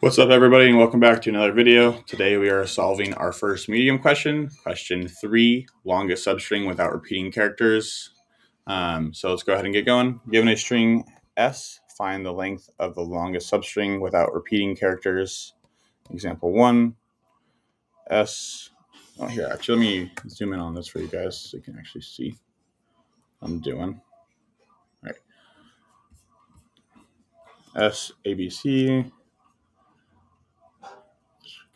What's up, everybody, and welcome back to another video. Today we are solving our first medium question, question 3, longest substring without repeating characters. So let's go ahead and get going. Given a string S, find the length of the longest substring without repeating characters. Example 1, S. Oh, here, actually, let me zoom in on this for you guys so you can actually see what I'm doing. All right. S, ABC.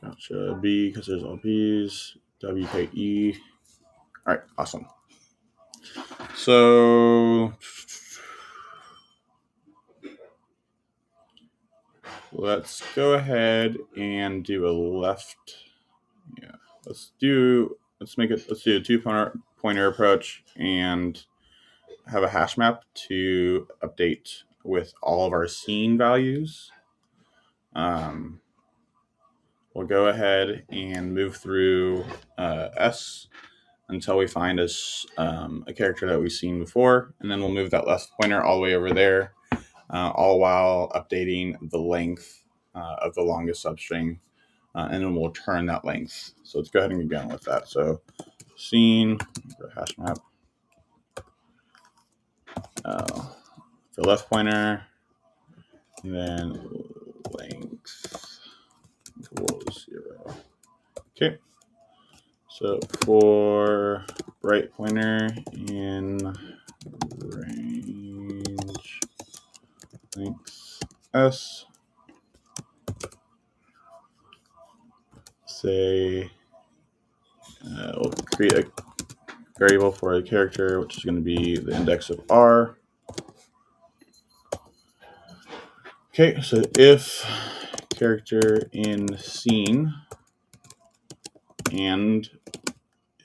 Gotcha. B, because there's all B's. WKE. All right, awesome. So let's go ahead and do a left. Yeah, let's do a 2-pointer approach and have a hash map to update with all of our scene values. We'll go ahead and move through S until we find us a character that we've seen before, and then we'll move that left pointer all the way over there, all while updating the length of the longest substring, and then we'll turn that length. So let's go ahead and get going with that. So scene, hash map, for left pointer, and then length equals 0. Okay. So for right pointer in range length S, say we'll create a variable for a character, which is going to be the index of R. Okay, so if character in scene and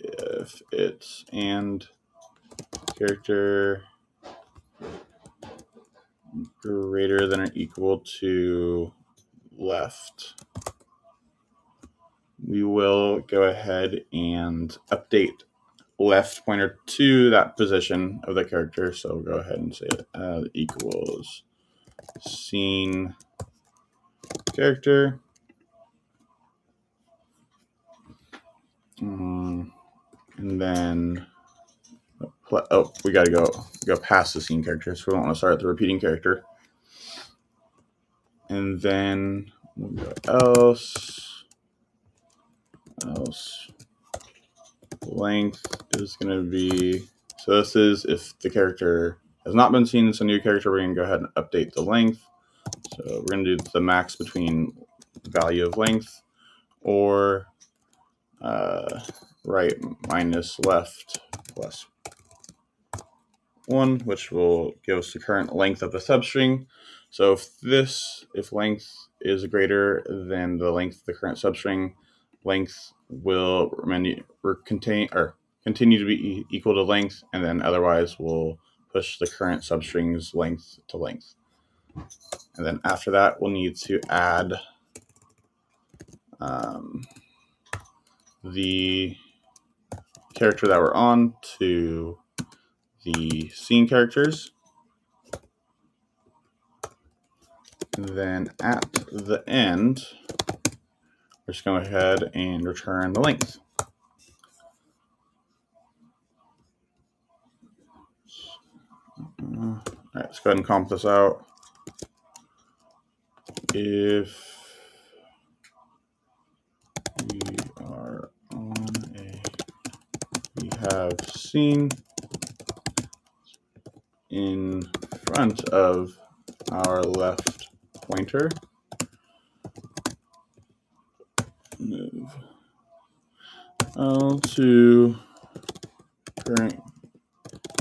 if it's and character greater than or equal to left, we will go ahead and update left pointer to that position of the character. So we'll go ahead and say equals scene character. And then we got to go past the scene character, so we don't want to start at the repeating character. And then we'll go else length is going to be, so this is if the character has not been seen as a new character, we're going to go ahead and update the length. So we're going to do the max between the value of length or right minus left plus 1, which will give us the current length of the substring. So if length is greater than the length of the current substring, length will continue to be equal to length, and then otherwise we'll push the current substring's length to length. And then after that, we'll need to add the character that we're on to the scene characters. And then at the end, we're just going to go ahead and return the length. All right, let's go ahead and comp this out. If we are on we have scene in front of our left pointer, move L to current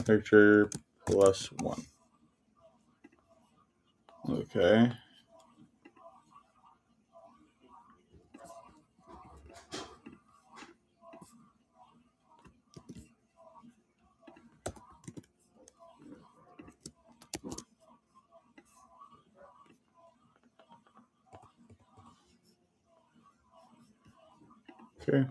character plus 1. Okay. Okay.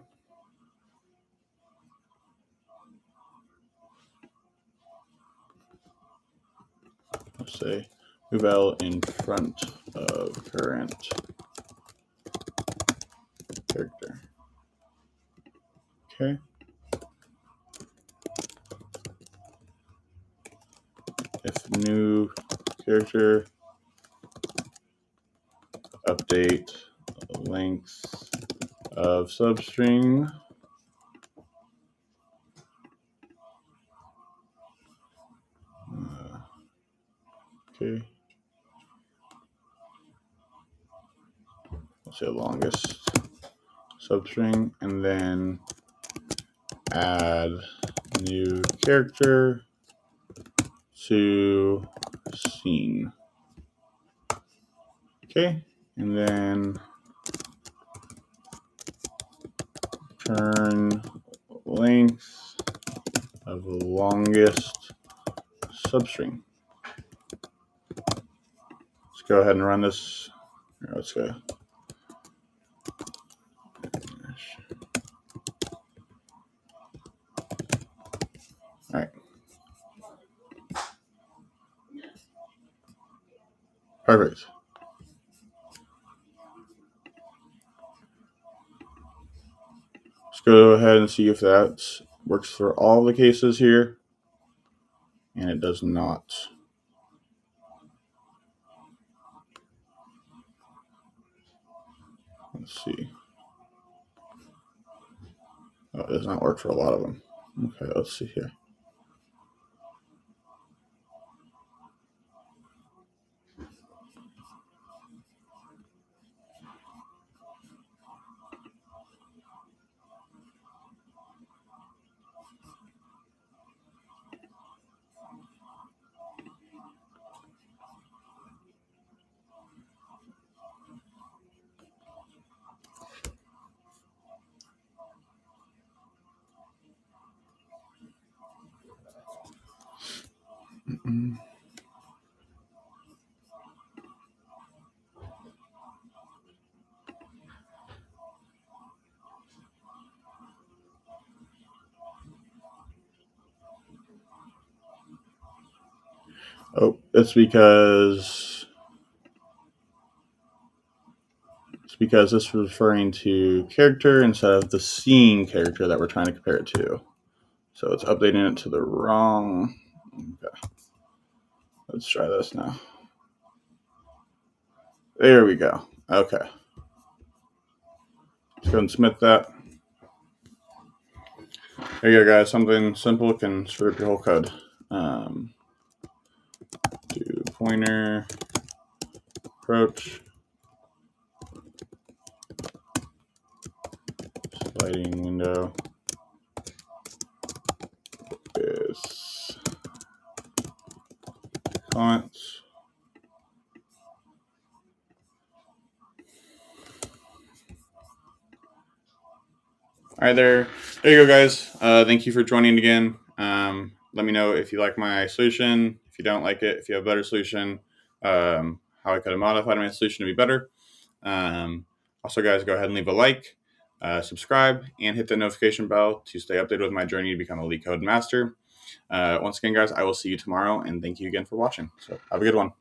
Let's say move L in front of current Okay. If new character, update length of substring. Okay. Let's say longest substring, and then add new character to scene. Okay, and then turn length of the longest substring. Let's go ahead and run this. Let's go. All right. Perfect. Let's go ahead and see if that works for all the cases here. And it does not. Let's see. Oh, it does not work for a lot of them. Okay, let's see here. Oh, it's because this is referring to character instead of the scene character that we're trying to compare it to. So it's updating it to the wrong. Okay. Let's try this now. There we go. Okay. Let's go and submit that. There you go, guys. Something simple can screw up your whole code. Do pointer approach sliding window is comments. All right, there you go, guys. Thank you for joining again. Let me know if you like my solution. If you don't like it, if you have a better solution, how I could have modified my solution to be better. Also, guys, go ahead and leave a like, subscribe, and hit the notification bell to stay updated with my journey to become a Leetcode master. Once again, guys, I will see you tomorrow, and thank you again for watching. So have a good one.